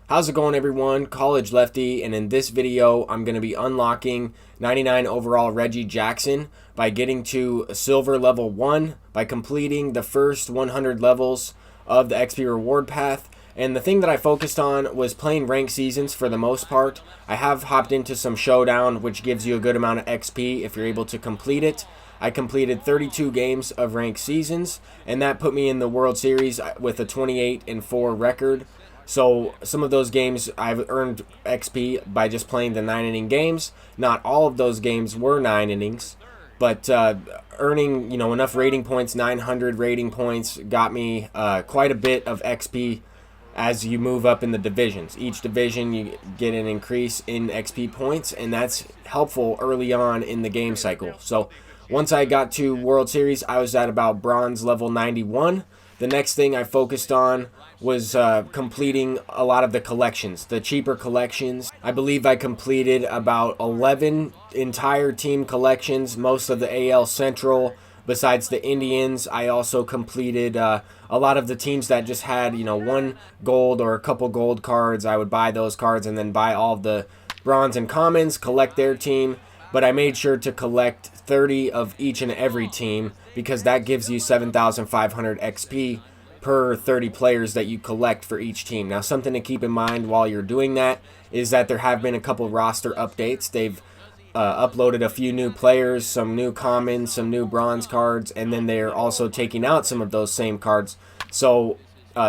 How's it going, everyone? College Lefty, and in this video I'm going to be unlocking 99 overall Reggie Jackson by getting to silver level 1 by completing the first 100 levels of the XP reward path. And the thing that I focused on was playing ranked seasons for the most part. I have hopped into some showdown, which gives you a good amount of XP if you're able to complete it. I completed 32 games of ranked seasons, and that put me in the World Series with a 28-4 record. So some of those games I've earned XP by just playing the 9-inning games. Not all of those games were 9 innings, but earning enough rating points, 900 rating points, got me quite a bit of XP as you move up in the divisions. Each division you get an increase in XP points, and that's helpful early on in the game cycle. So once I got to World Series, I was at about bronze level 91. The next thing I focused on was completing a lot of the collections, the cheaper collections. I believe I completed about 11 entire team collections, most of the AL Central. Besides the Indians, I also completed a lot of the teams that just had, one gold or a couple gold cards. I would buy those cards and then buy all of the bronze and commons, collect their team. But I made sure to collect 30 of each and every team because that gives you 7,500 XP per 30 players that you collect for each team. Now, something to keep in mind while you're doing that is that there have been a couple roster updates. They've uploaded a few new players, some new commons, some new bronze cards, and then they're also taking out some of those same cards. So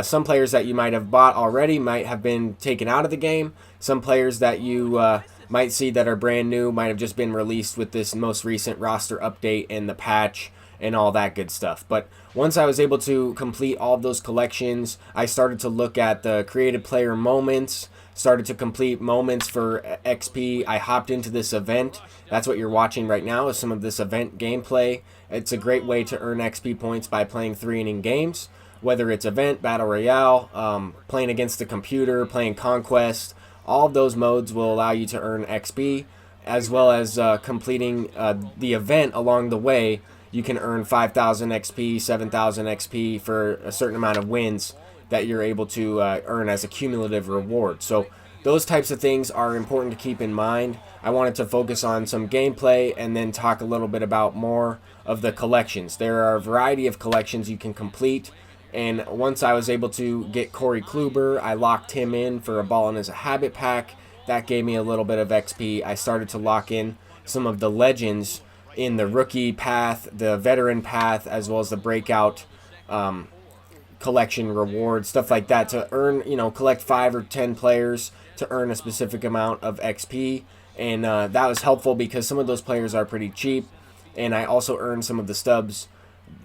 some players that you might have bought already might have been taken out of the game. Some players that you might see that are brand new might have just been released with this most recent roster update and the patch and all that good stuff. But once I was able to complete all of those collections, I started to look at the created player moments, started to complete moments for XP. I hopped into this event. That's what you're watching right now, is some of this event gameplay. It's a great way to earn XP points by playing 3-inning games, whether it's event, battle royale, playing against the computer, playing conquest. All of those modes will allow you to earn XP, as well as completing the event along the way. You can earn 5,000 XP, 7,000 XP for a certain amount of wins that you're able to earn as a cumulative reward. So those types of things are important to keep in mind. I wanted to focus on some gameplay and then talk a little bit about more of the collections. There are a variety of collections you can complete. And once I was able to get Corey Kluber, I locked him in for a Ballin' as a Habit pack. That gave me a little bit of XP. I started to lock in some of the legends in the rookie path, the veteran path, as well as the breakout collection rewards, stuff like that, to earn, collect 5 or 10 players to earn a specific amount of XP. And that was helpful because some of those players are pretty cheap. And I also earned some of the stubs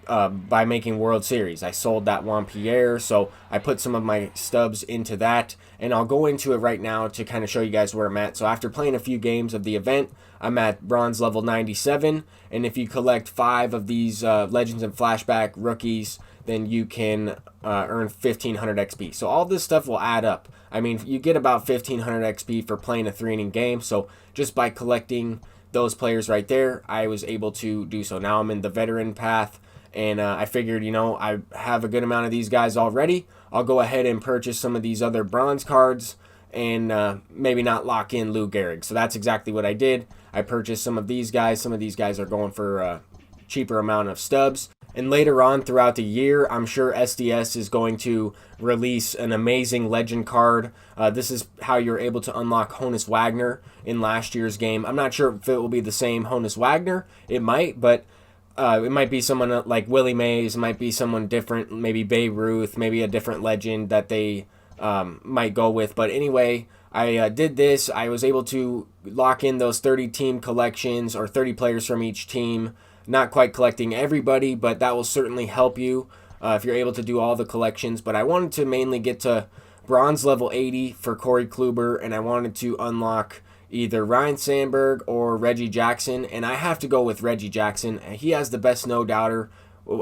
by making World Series. I sold that Juan Pierre, so I put some of my stubs into that, and I'll go into it right now to kind of show you guys where I'm at. So after playing a few games of the event, I'm at bronze level 97, and if you collect 5 of these Legends and Flashback rookies, then you can earn 1,500 XP. So all this stuff will add up. I mean, you get about 1,500 XP for playing a 3-inning game, so just by collecting those players right there, I was able to do so. Now I'm in the veteran path, and I figured, I have a good amount of these guys already. I'll go ahead and purchase some of these other bronze cards and maybe not lock in Lou Gehrig. So that's exactly what I did. I purchased some of these guys. Some of these guys are going for a cheaper amount of stubs. And later on throughout the year, I'm sure SDS is going to release an amazing legend card. This is how you're able to unlock Honus Wagner in last year's game. I'm not sure if it will be the same Honus Wagner. It might, but it might be someone like Willie Mays, it might be someone different, maybe Babe Ruth, maybe a different legend that they might go with. But anyway, I did this. I was able to lock in those 30 team collections, or 30 players from each team. Not quite collecting everybody, but that will certainly help you if you're able to do all the collections. But I wanted to mainly get to bronze level 80 for Corey Kluber, and I wanted to unlock either Ryan Sandberg or Reggie Jackson, and I have to go with Reggie Jackson. He has the best no-doubter,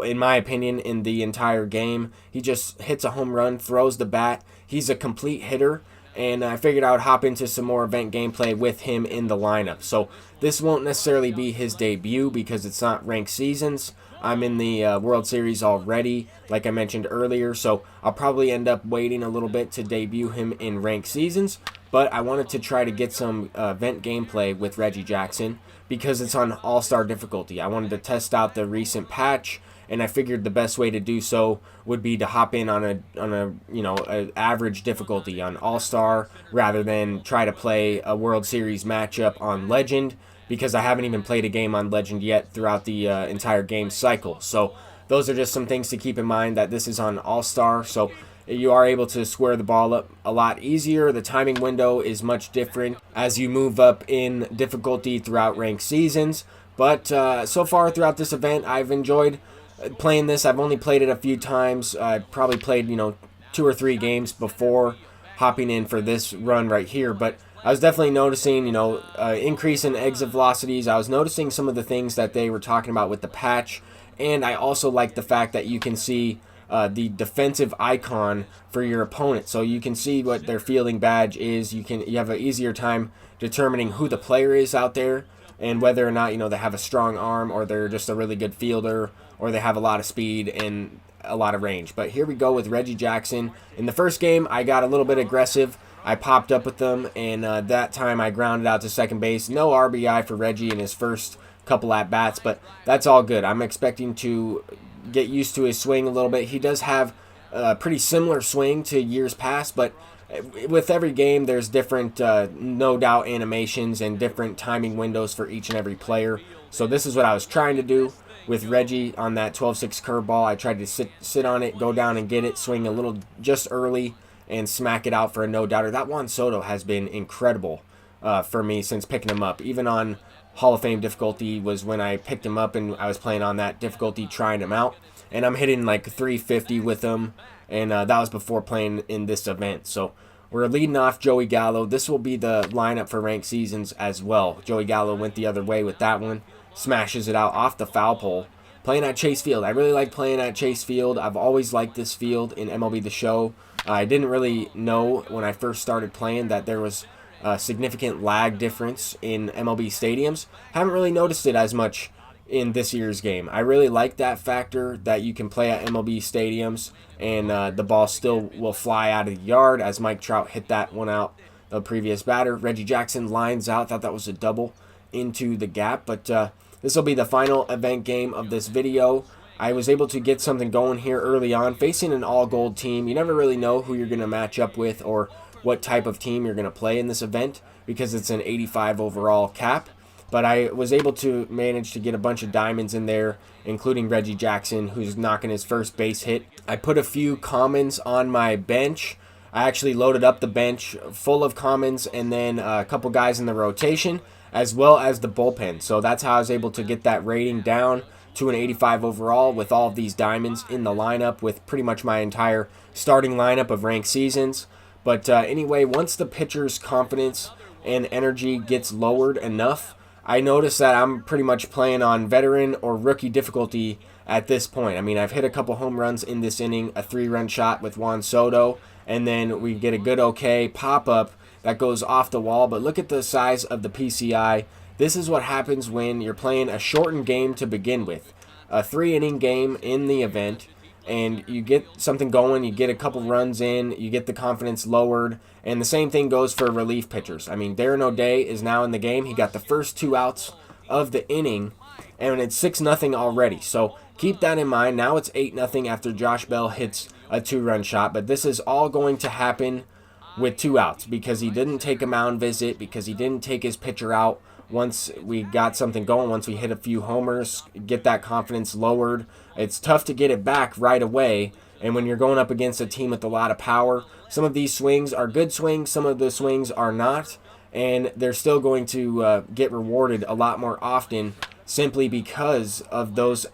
in my opinion, in the entire game. He just hits a home run, throws the bat. He's a complete hitter, and I figured I would hop into some more event gameplay with him in the lineup. So This won't necessarily be his debut because it's not ranked seasons. I'm in the World Series already, like I mentioned earlier, so I'll probably end up waiting a little bit to debut him in ranked seasons. But I wanted to try to get some event gameplay with Reggie Jackson because it's on All-Star difficulty. I wanted to test out the recent patch, and I figured the best way to do so would be to hop in on a average difficulty on All-Star rather than try to play a World Series matchup on Legend, because I haven't even played a game on Legend yet throughout the entire game cycle. So those are just some things to keep in mind, that this is on All-Star, so you are able to square the ball up a lot easier. The timing window is much different as you move up in difficulty throughout ranked seasons. But so far throughout this event, I've enjoyed playing this. I've only played it a few times. I probably played 2 or 3 games before hopping in for this run right here, but I was definitely noticing increase in exit velocities. I was noticing some of the things that they were talking about with the patch, and I also like the fact that you can see the defensive icon for your opponent, so you can see what their fielding badge is. You have an easier time determining who the player is out there and whether or not they have a strong arm, or they're just a really good fielder, or they have a lot of speed and a lot of range. But here we go with Reggie Jackson. In the first game, I got a little bit aggressive. I popped up with them, and that time I grounded out to second base. No RBI for Reggie in his first couple at-bats, but that's all good. I'm expecting to get used to his swing a little bit. He does have a pretty similar swing to years past, but with every game there's different no doubt animations and different timing windows for each and every player. So this is what I was trying to do with Reggie on that 12-6 curveball. I tried to sit on it, go down and get it, swing a little just early, and smack it out for a no-doubter. That Juan Soto has been incredible for me since picking him up. Even on Hall of Fame difficulty was when I picked him up, and I was playing on that difficulty trying him out. And I'm hitting like 350 with him, and that was before playing in this event. So we're leading off Joey Gallo. This will be the lineup for ranked seasons as well. Joey Gallo went the other way with that one. Smashes it out off the foul pole. Playing at Chase Field. I really like playing at Chase Field. I've always liked this field in MLB The Show. I didn't really know when I first started playing that there was a significant lag difference in MLB stadiums. Haven't really noticed it as much in this year's game. I really like that factor that you can play at MLB stadiums and the ball still will fly out of the yard, as Mike Trout hit that one out the previous batter. Reggie Jackson lines out. Thought that was a double into the gap, but this will be the final event game of this video. I was able to get something going here early on. Facing an all-gold team, you never really know who you're going to match up with or what type of team you're going to play in this event because it's an 85 overall cap. But I was able to manage to get a bunch of diamonds in there, including Reggie Jackson, who's knocking his first base hit. I put a few commons on my bench. I actually loaded up the bench full of commons and then a couple guys in the rotation, as well as the bullpen. So that's how I was able to get that rating down to an 85 overall with all of these diamonds in the lineup, with pretty much my entire starting lineup of ranked seasons. But anyway, once the pitcher's confidence and energy gets lowered enough, I noticed that I'm pretty much playing on veteran or rookie difficulty at this point. I mean, I've hit a couple home runs in this inning, a 3-run shot with Juan Soto, and then we get a good okay pop-up that goes off the wall. But look at the size of the PCI. This is what happens when you're playing a shortened game to begin with. A 3-inning game in the event, and you get something going, you get a couple runs in, you get the confidence lowered, and the same thing goes for relief pitchers. I mean, Darren O'Day is now in the game. He got the first 2 outs of the inning, and it's 6-0 already. So keep that in mind. Now it's 8-0 after Josh Bell hits a 2-run shot, but this is all going to happen with 2 outs because he didn't take a mound visit, because he didn't take his pitcher out. Once we got something going, once we hit a few homers, get that confidence lowered, it's tough to get it back right away. And when you're going up against a team with a lot of power, some of these swings are good swings, some of the swings are not, and they're still going to get rewarded a lot more often simply because of those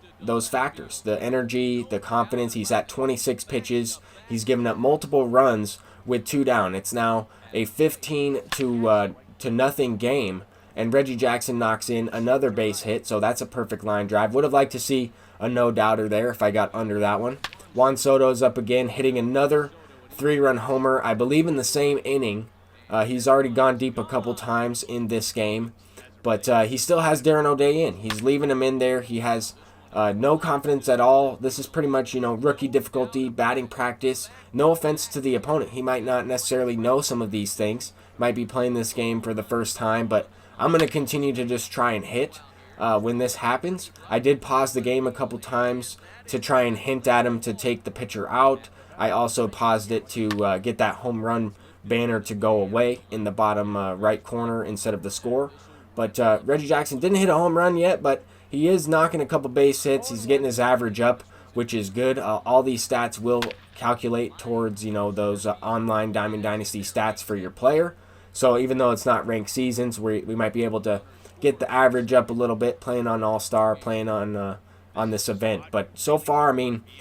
factors. The energy, the confidence. He's at 26 pitches. He's given up multiple runs with 2 down. It's now a 15 to nothing game. And Reggie Jackson knocks in another base hit, so that's a perfect line drive. Would have liked to see a no-doubter there if I got under that one. Juan Soto's up again, hitting another 3-run homer, I believe in the same inning. He's already gone deep a couple times in this game. But he still has Darren O'Day in. He's leaving him in there. He has no confidence at all. This is pretty much, rookie difficulty, batting practice. No offense to the opponent. He might not necessarily know some of these things. Might be playing this game for the first time, but I'm going to continue to just try and hit when this happens. I did pause the game a couple times to try and hint at him to take the pitcher out. I also paused it to get that home run banner to go away in the bottom right corner instead of the score. But Reggie Jackson didn't hit a home run yet, but he is knocking a couple base hits. He's getting his average up, which is good. All these stats will calculate towards, those online Diamond Dynasty stats for your player. So even though it's not ranked seasons, we might be able to get the average up a little bit playing on All-Star, playing on this event. But so far,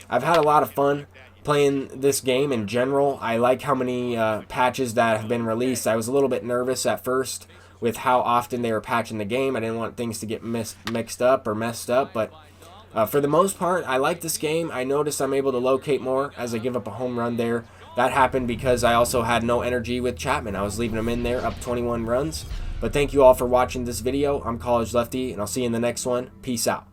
I've had a lot of fun playing this game in general. I like how many patches that have been released. I was a little bit nervous at first with how often they were patching the game. I didn't want things to get mixed up or messed up, but for the most part, I like this game. I notice I'm able to locate more as I give up a home run there. That happened because I also had no energy with Chapman. I was leaving him in there up 21 runs. But thank you all for watching this video. I'm College Lefty, and I'll see you in the next one. Peace out.